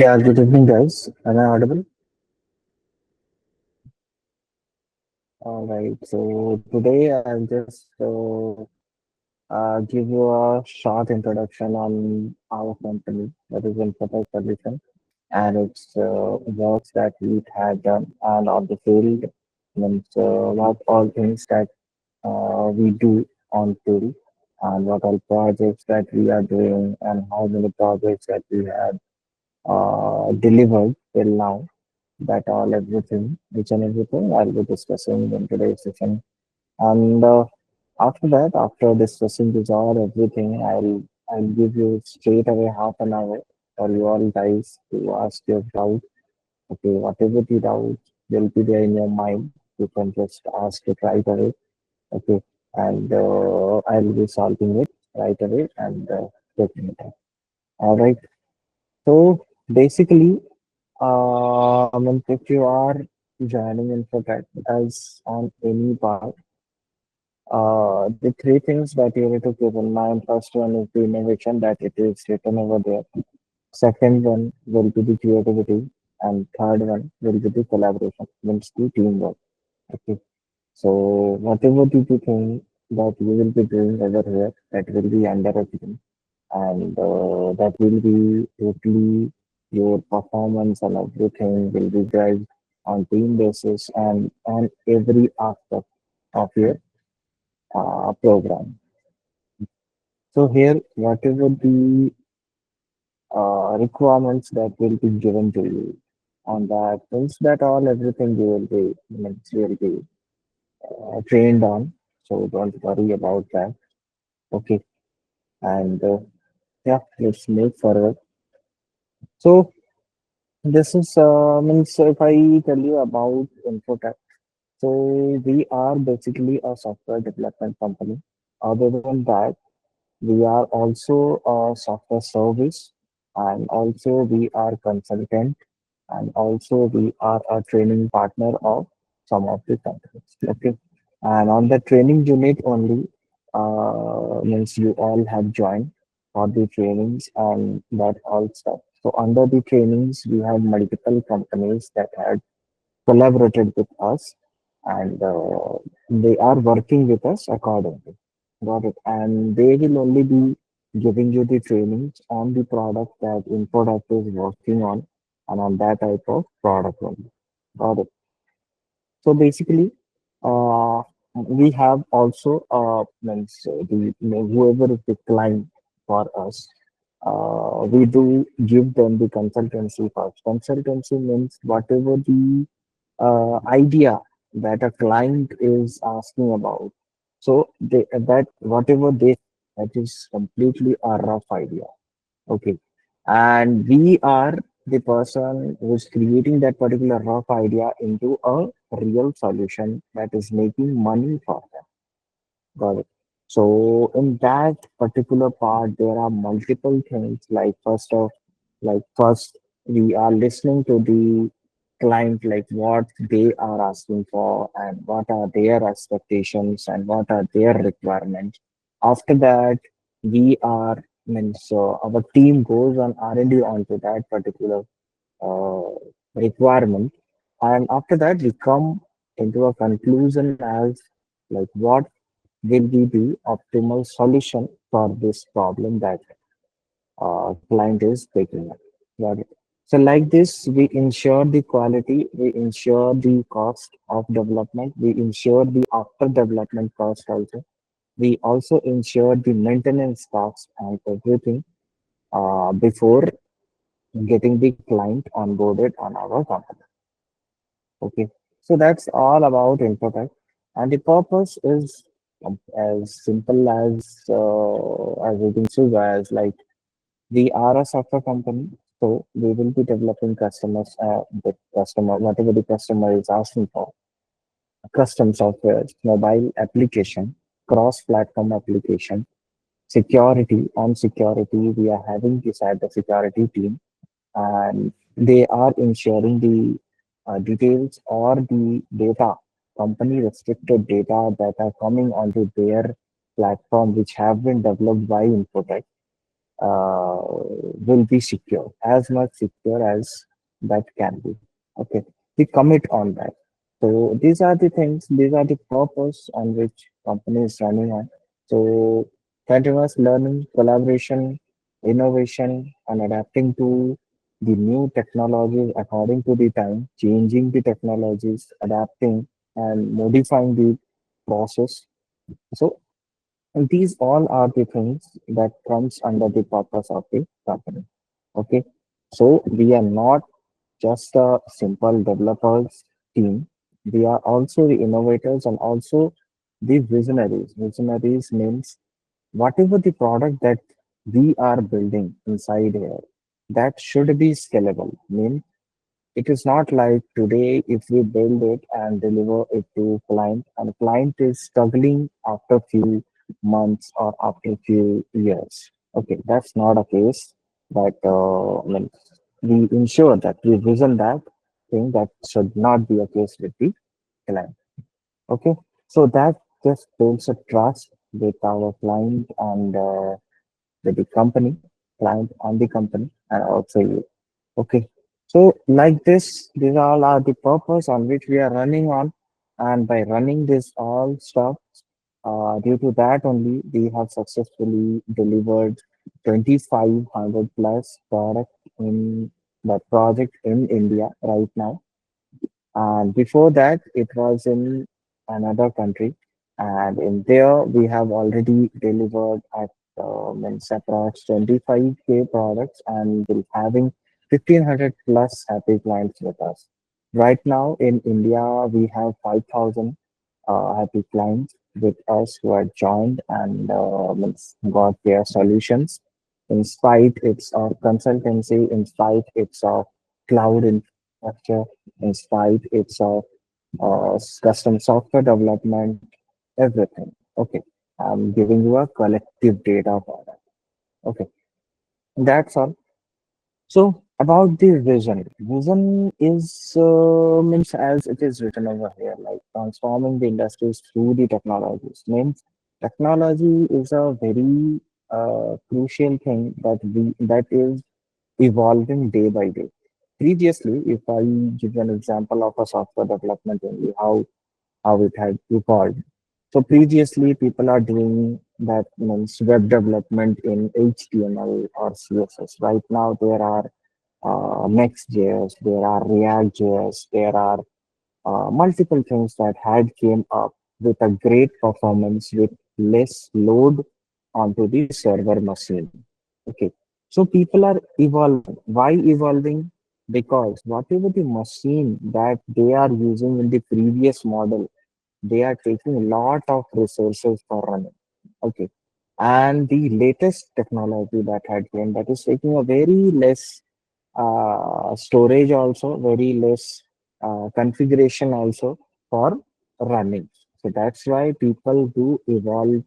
Yeah, good evening, guys. Am I audible? All right. So today I'll just give you a short introduction on our company, that is Infotact Solution, and its works that we had done, and on the field, means what all things that we do on field, and what all projects that we are doing, and how many projects that we have delivered till now. That all everything, each and everything I'll be discussing in today's session. And after that, after discussing this all everything, I'll give you straight away half an hour for you all guys to ask your doubt. Okay, whatever the doubt will be there in your mind, you can just ask it right away. Okay, and I'll be solving it right away and taking it. All right. So basically, I mean, if you are joining Infotact as on any part, the three things that you need to keep in mind. First one is the innovation that it is written over there. Second one will be the creativity, and third one will be the collaboration, means the teamwork. Okay. So whatever the thing that you will be doing over here, that will be under a team, and that will be totally your performance and everything will be judged on team basis and on every aspect of your program. So here, whatever the requirements that will be given to you on that, means that all everything you will be means you will be trained on. So don't worry about that. Okay, and yeah, let's move forward. So this is means if I tell you about Infotech, so we are basically a software development company. Other than that, we are also a software service, and also we are consultant, and also we are a training partner of some of the companies. Okay, and on the training unit only, means you all have joined for the trainings and that all stuff. So under the trainings, we have multiple companies that had collaborated with us, and they are working with us accordingly. Got it. And they will only be giving you the trainings on the product that Infoduct is working on, and on that type of product only. Got it. So basically, uh, we have also means whoever is the client for us, we do give them the consultancy first. Consultancy means whatever the idea that a client is asking about. So that whatever they, that is completely a rough idea. Okay. And we are the person who's creating that particular rough idea into a real solution that is making money for them. Got it. So in that particular part, there are multiple things like first we are listening to the client, like what they are asking for and what are their expectations and what are their requirements. After that, we are means our team goes on R&D onto that particular uh, requirement, and after that we come into a conclusion as like what will be the optimal solution for this problem that client is taking up. Got it. So like this, we ensure the quality, we ensure the cost of development, we ensure the after development cost also. We also ensure the maintenance cost and everything before getting the client onboarded on our company. Okay, so that's all about Infotech, and the purpose is as simple as you can see, guys. Like we are a software company, so we will be developing customers, the customer whatever the customer is asking for. Custom software, mobile application, cross-platform application, security. On security, we are having the cyber security team, and they are ensuring the details or the data, company restricted data that are coming onto their platform, which have been developed by Infotech. Uh, will be secure, as much secure as that can be. Okay, we commit on that. So these are the things, these are the purpose on which company is running on. So continuous learning, collaboration, innovation, and adapting to the new technologies according to the time, changing the technologies, adapting and modifying the process. So and these all are the things that comes under the purpose of the company. Okay. So we are not just a simple developers team. We are also the innovators and also the visionaries. Visionaries means whatever the product that we are building inside here, that should be scalable. Mean it is not like today if we build it and deliver it to client and client is struggling after few months or after few years. Okay, that's not a case. But I mean, we ensure that we vision that thing that should not be a case with the client. Okay, so that just builds a trust with our client and with the company, client and the company, and also you. Okay. So like this, these all are the purpose on which we are running on. And by running this all stuff, due to that only, we have successfully delivered 2,500 plus product in the project in India right now. And before that, it was in another country. And in there, we have already delivered at means approx 25K products and we're having 1,500 plus happy clients with us. Right now in India, we have 5,000 happy clients with us who are joined and means got their solutions. In spite it's of consultancy, in spite it's of cloud infrastructure, in spite it's of custom software development, everything. Okay, I'm giving you a collective data for that. Okay, that's all. So about the vision, vision is means as it is written over here, like transforming the industries through the technologies. Means technology is a very crucial thing that is evolving day by day. Previously, if I give you an example of a software development only, how it had evolved. So previously, people are doing that means web development in HTML or CSS. Right now, there are Next.js, there are React.js, there are multiple things that had came up with a great performance with less load onto the server machine. Okay, so people are evolving. Why evolving? Because whatever the machine that they are using in the previous model, they are taking a lot of resources for running. Okay, and the latest technology that had came that is taking a very less storage also, very less configuration also for running. So that's why people do evolve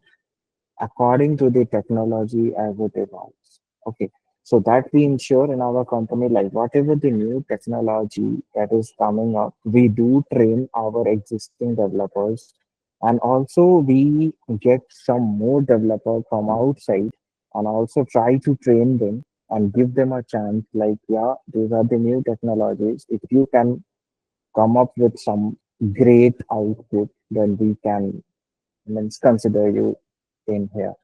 according to the technology as it evolves. Okay. So that we ensure in our company, like whatever the new technology that is coming up, we do train our existing developers and also we get some more developers from outside and also try to train them and give them a chance like, yeah, these are the new technologies. If you can come up with some great output, then we can means consider you in here.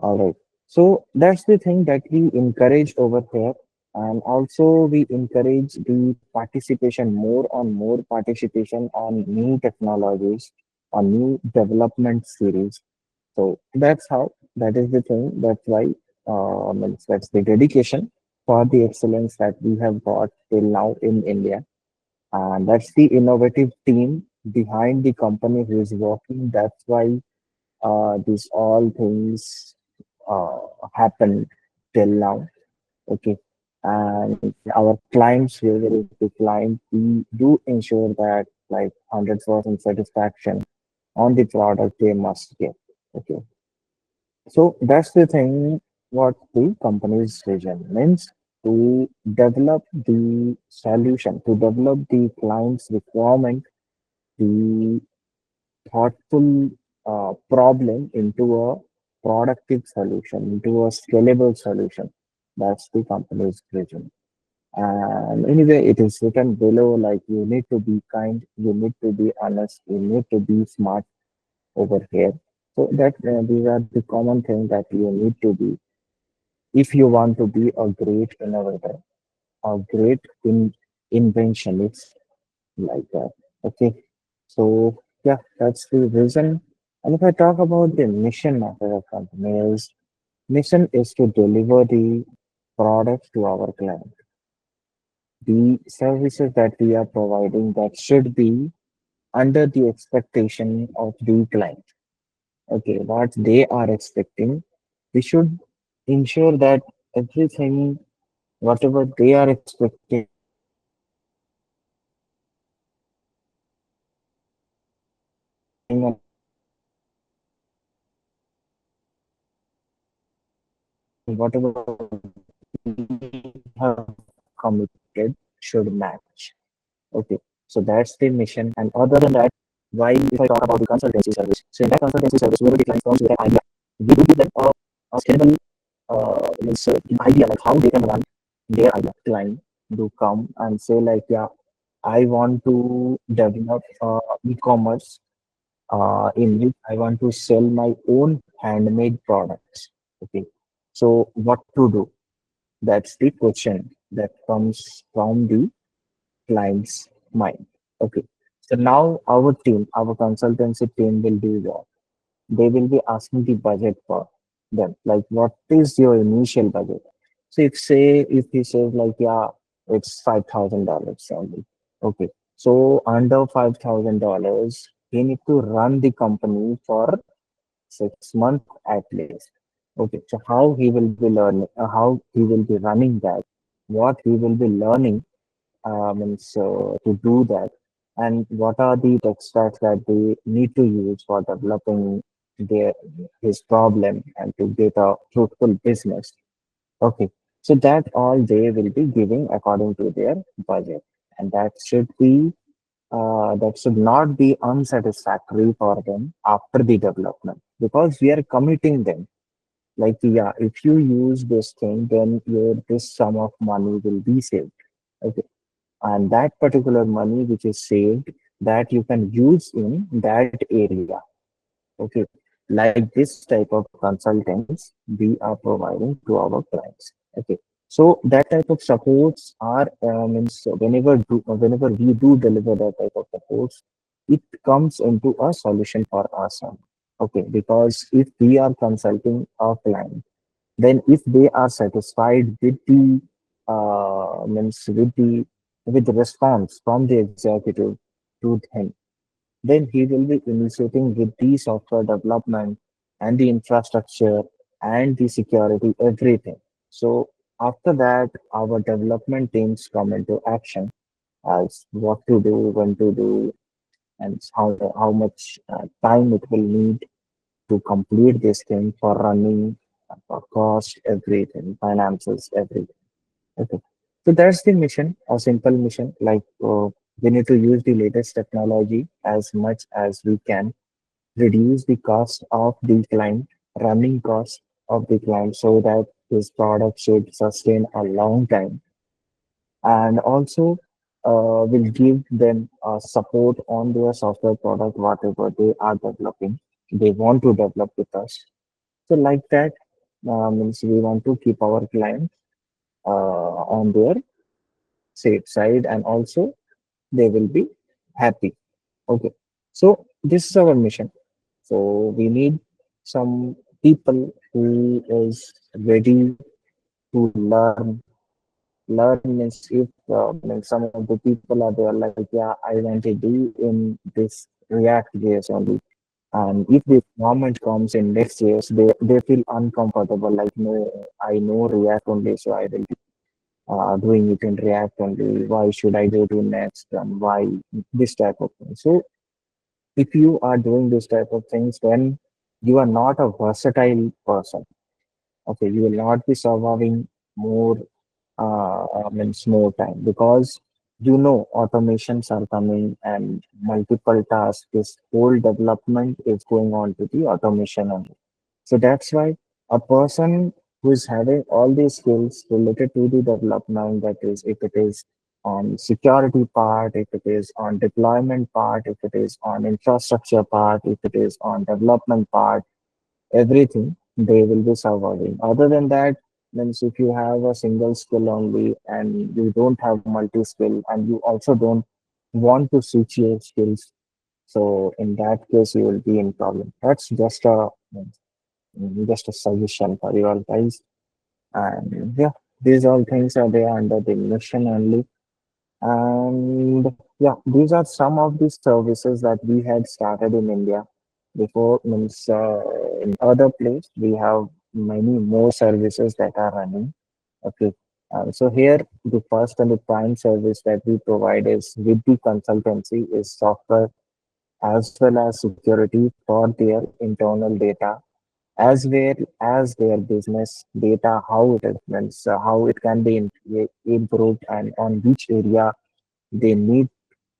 All right. So that's the thing that we encourage over here. And also we encourage the participation, more participation on new technologies, on new development series. So that's how, that is the thing. That's why, means that's the dedication for the excellence that we have got till now in India. And that's the innovative team behind the company who is working. That's why these all things uh, happen till now. Okay. And our clients, whether it's the client, we do ensure that like 100% satisfaction on the product they must get. Okay. So that's the thing what the company's vision means to develop the solution, to develop the client's requirement, the thoughtful problem into a productive solution, into a scalable solution. That's the company's vision. And anyway, it is written below like you need to be kind, you need to be honest, you need to be smart over here. So that these are the common things that you need to be if you want to be a great innovator, a great inventionist like that. Okay, so yeah, that's the reason. And if I talk about the mission of our company, is mission is to deliver the product to our client. The services that we are providing that should be under the expectation of the client. Okay, what they are expecting, we should ensure that everything, whatever they are expecting, or whatever saying on and whatever we have committed should match. Okay, so that's the mission. And other than that, while if I talk about the consultancy service, so in that consultancy service, whenever the client comes with an idea, we do give them a scalable idea like how they can run their idea. Client do come and say like, yeah, I want to develop e-commerce in which I want to sell my own handmade products. Okay, so what to do? That's the question that comes from the client's mind. Okay. So now our team, our consultancy team will do what? They will be asking the budget for them. Like, what is your initial budget? So if he says like, yeah, it's $5,000 only. Okay. So under $5,000, he need to run the company for 6 months at least. Okay. So how he will be learning, how he will be running that, what he will be learning means to do that, and what are the tech stacks that they need to use for developing their his problem and to get a fruitful business. Okay, so that all they will be giving according to their budget, and that should not be unsatisfactory for them after the development because we are committing them. Like, yeah, if you use this thing, then your this sum of money will be saved. Okay, and that particular money which is saved that you can use in that area. Okay, like this type of consultants we are providing to our clients. Okay, so that type of supports are means whenever we do deliver that type of supports, it comes into a solution for us. Okay, because if we are consulting our client, then if they are satisfied with the means with the response from the executive to him, then he will be initiating with the software development and the infrastructure and the security, everything. So after that, our development teams come into action as what to do, when to do, and how much time it will need to complete this thing for running, for cost, everything, finances, everything. Okay. So that's the mission, a simple mission. Like we need to use the latest technology as much as we can, reduce the cost of the client, running cost of the client so that this product should sustain a long time. And also will give them support on their software product, whatever they are developing, they want to develop with us. So like that means we want to keep our clients on their safe side, and also they will be happy. Okay. So this is our mission. So we need some people who is ready to learn. Learn means if means some of the people are there like, yeah, I want to do in this React JS only. And if the moment comes in next years, they feel uncomfortable. Like, no, I know React only, so I will doing it in React only. Why should I go to Next, and why this type of thing? So if you are doing this type of things, then you are not a versatile person. Okay, you will not be surviving more means more time because you know automations are coming and multiple tasks. This whole development is going on to the automation only. So that's why a person who is having all these skills related to the development. That is, if it is on security part, if it is on deployment part, if it is on infrastructure part, if it is on development part, everything they will be surviving. Other than that, means if you have a single skill only and you don't have multi-skill and you also don't want to switch your skills, so in that case you will be in problem. That's just a suggestion for you all guys. And yeah, these all things are there under the mission only. And yeah, these are some of the services that we had started in India before. Means in other place we have many more services that are running. Okay. So here the first and the prime service that we provide is with the consultancy is software as well as security for their internal data as well as their business data, how it is, means how it can be improved and on which area they need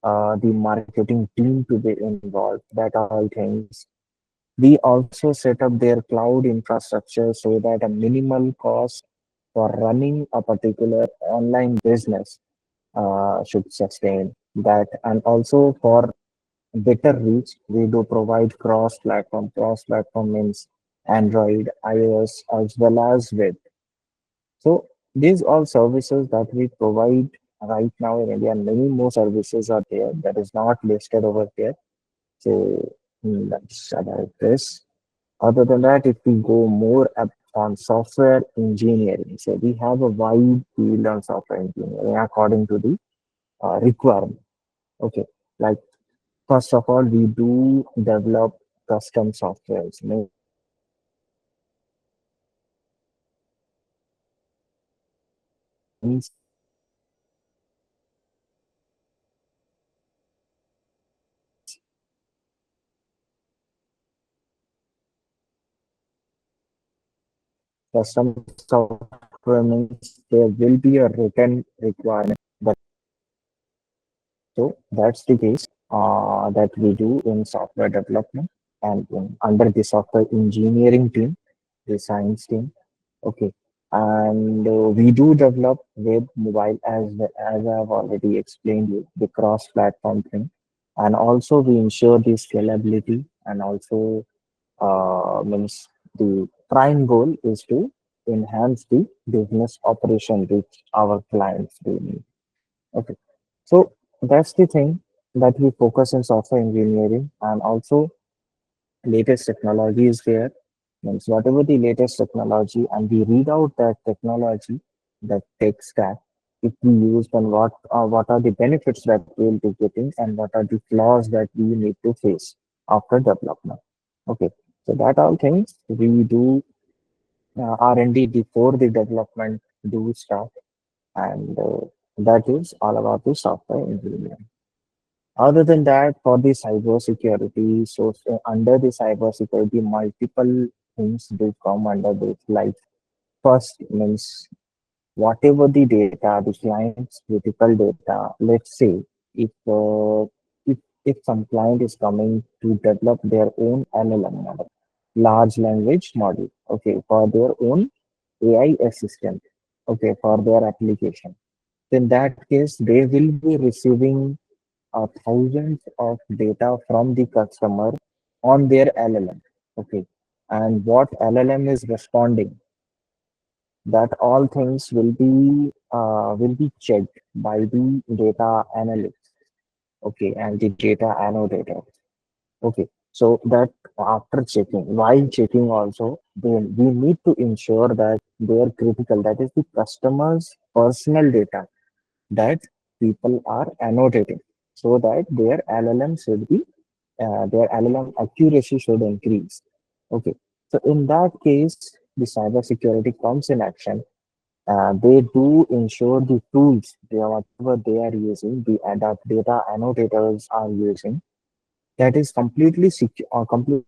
the marketing team to be involved, that all things. We also set up their cloud infrastructure so that a minimal cost for running a particular online business should sustain that. And also for better reach, we do provide cross-platform. Cross-platform means Android, iOS, as well as web. So these all services that we provide right now in India, and many more services are there that is not listed over here. So that's about this. Other than that, if we go more up on software engineering, so we have a wide field on software engineering according to the requirement. Okay, like first of all, we do develop custom softwares. Means custom software means there will be a written requirement. But so that's the case that we do in software development and under the software engineering team, the science team. Okay. And we do develop web, mobile, as I've already explained you, the cross-platform thing. And also we ensure the scalability and also means the prime goal is to enhance the business operation which our clients do need. Okay. So that's the thing that we focus in software engineering, and also latest technology is there. Means whatever the latest technology, and we read out that technology, that tech stack, if we use, then what are the benefits that we'll be getting, and what are the flaws that we need to face after development. Okay, so that all things we do R&D before the development do start, and that is all about the software engineering. Other than that, for the cyber security, so under the cyber security, multiple things do come under this. Like first means whatever the data, the client's critical data. Let's say if uh, if if some client is coming to develop their own LLM model, large language model, okay, for their own AI assistant, okay, for their application. In that case, they will be receiving thousands of data from the customer on their LLM. Okay. And what LLM is responding, that all things will be checked by the data analyst. Okay, and the data annotator. Okay. So that after checking, while checking also, then we need to ensure that they are critical. That is the customer's personal data that people are annotating so that their LLM accuracy should increase. Okay. So in that case, the cybersecurity comes in action. They do ensure the tools, whatever they are using, the data annotators are using, that is completely secure or completely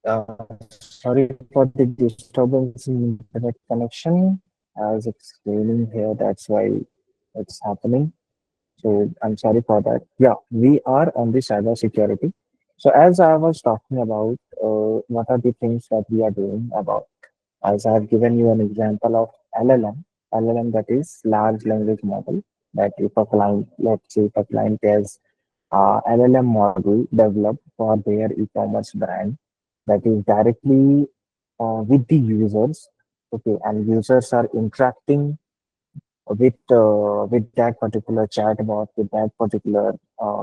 Sorry for the disturbance in internet connection. As explaining here, that's why it's happening. So I'm sorry for that. Yeah, we are on the cyber security. So as I was talking about, what are the things that we are doing about? As I have given you an example of LLM that is large language model. That if a client, let's say if a client has LLM model developed for their e-commerce brand that is directly with the users. Okay, and users are interacting with that particular chatbot, with that particular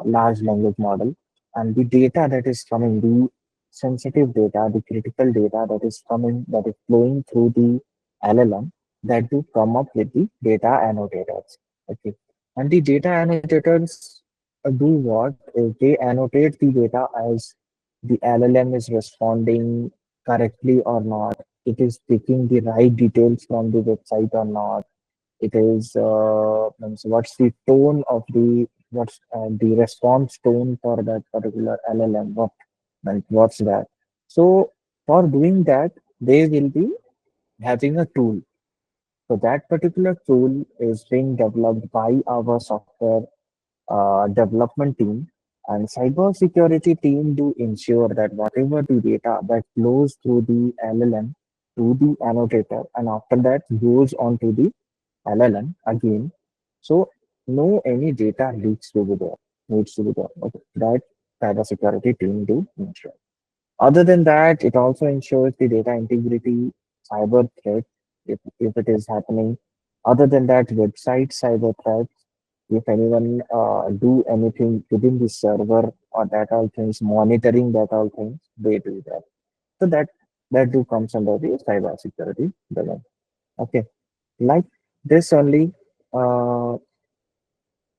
large language model, and the data that is coming, the sensitive data, the critical data that is coming, that is flowing through the LLM, that do come up with the data annotators. Okay, and the data annotators do what? They annotate the data as the LLM is responding correctly or not. It is taking the right details from the website or not. It is means what's the tone of the response tone for that particular LLM? What's that? So for doing that, they will be having a tool. So that particular tool is being developed by our software development team, and cyber security team do ensure that whatever the data that flows through the LLM to the annotator, and after that goes on to the LLM again. So no any data leaks to be there, needs to be there. Okay. That cybersecurity team do ensure. Other than that, it also ensures the data integrity, cyber threat, if it is happening. Other than that, website cyber threats, if anyone do anything within the server or that all things, monitoring that all things, they do that. So that do comes under the cyber security domain. Okay. Like this only, uh,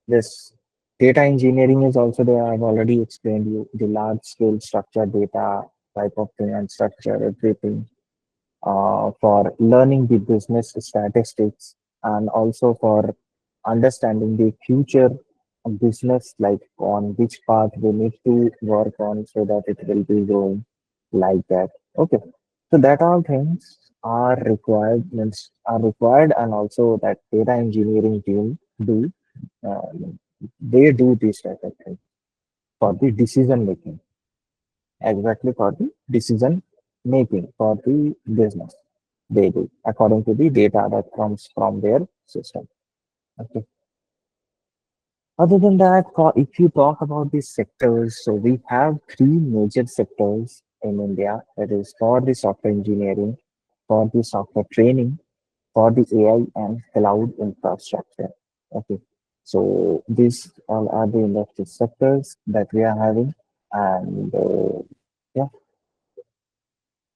this data engineering is also there. I've already explained you the large scale structured data type of thing and structure everything for learning the business statistics and also for understanding the future business, like on which path we need to work on so that it will be growing like that. Okay. So that all things are required, and also that data engineering team do uh, they do this type of thing for the decision making, exactly for the decision making for the business. They do according to the data that comes from their system. Okay. Other than that, if you talk about the sectors, so we have three major sectors in India. That is for the software engineering, for the software training, for the AI and cloud infrastructure. Okay. So these all are the industry sectors that we are having. And yeah,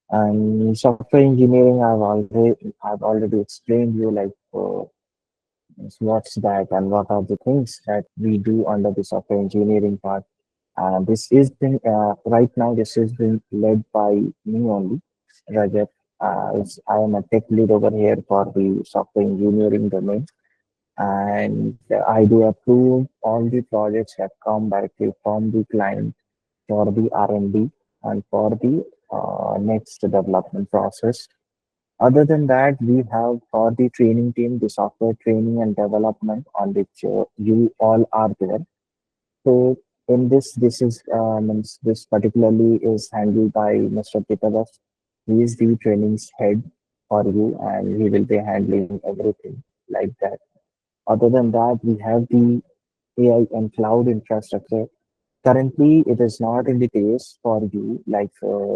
and software engineering, I've already explained you like what's that and what are the things that we do under the software engineering part. This is being right now. This is being led by me only, Rajat. As I am a tech lead over here for the software engineering domain, and I do approve all the projects that come directly from the client for the R&D and for the next development process. Other than that, we have for the training team, the software training and development on which you all are there. So in this is this particularly is handled by Mr. Pitadas. He is the trainings head for you, and he will be handling everything like that. Other than that, we have the AI and cloud infrastructure. Currently, it is not in the case for you, like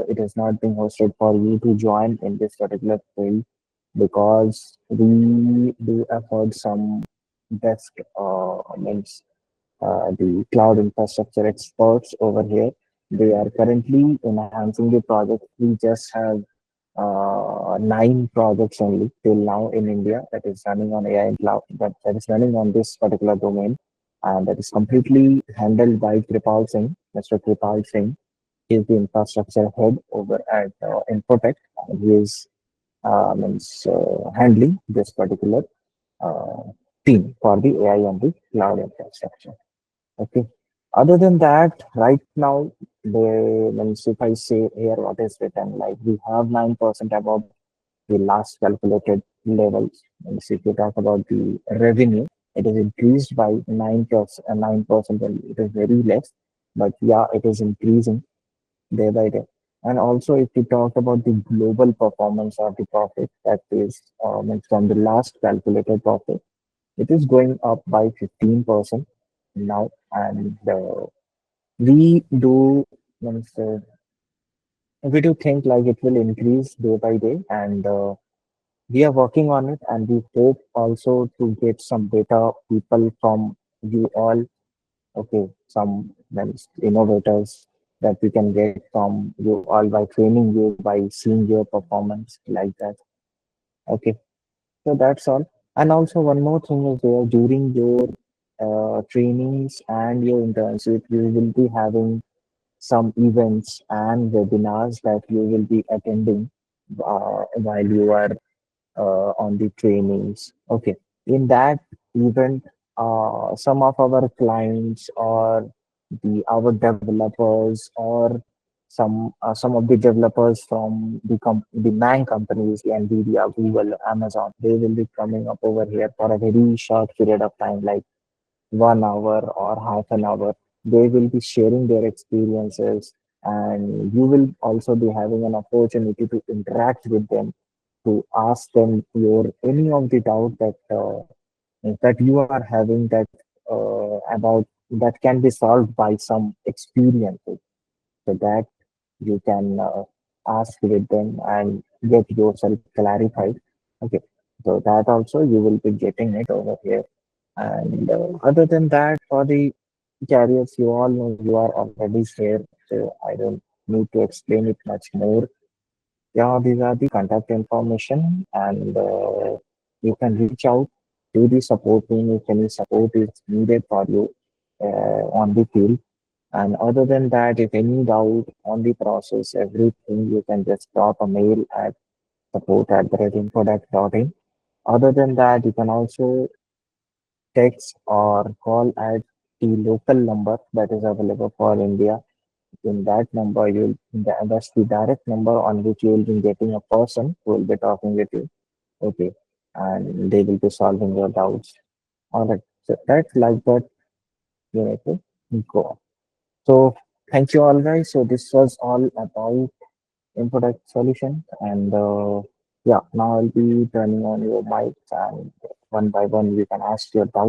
it is not being hosted for you to join in this particular field because we do afford some desk means the cloud infrastructure experts over here. They are currently enhancing the project. We just have 9 projects only till now in India that is running on AI and cloud, that is running on this particular domain. And that is completely handled by Kripal Singh, Mr. Kripal Singh. He is the infrastructure head over at Infotact. And he is handling this particular uh, team for the AI and the cloud infrastructure. Okay. Other than that, right now, means if I say here what is written, like we have 9% above the last calculated levels. Means if you talk about the revenue, it is increased by 9%, 9%, and it is very less, but yeah, it is increasing day by day. And also, if you talk about the global performance of the profit, that is means from the last calculated profit, it is going up by 15% now, and we do means, we do think like it will increase day by day, and we are working on it, and we hope also to get some better people from you all. Okay, some means innovators that we can get from you all by training you, by seeing your performance like that. Okay, so that's all. And also one more thing is there, during your trainings and your internship, you will be having some events and webinars that you will be attending while you are on the trainings. Okay. In that event, some of our clients or our developers or some of the developers from the main companies, the Nvidia, Google, Amazon, they will be coming up over here for a very short period of time, like 1 hour or half an hour. They will be sharing their experiences, and you will also be having an opportunity to interact with them, to ask them your any of the doubt that you are having, that about that can be solved by some experiences, so that you can ask with them and get yourself clarified. Okay, so that also you will be getting it over here. And other than that, for the carriers, you all know, you are already there, so I don't need to explain it much more. Yeah, these are the contact information, and you can reach out to the support team if any support is needed for you on the field. And other than that, if any doubt on the process, everything, you can just drop a mail at support@infotact.in. Other than that, you can also text or call at the local number that is available for India. In that number, that's the direct number on which you will be getting a person who will be talking with you. Okay, and they will be solving your doubts. All right, so that's like that. You need to go on. So thank you all, guys. So this was all about Infotact solution, and yeah, now I'll be turning on your mics, and one by one you can ask your doubts.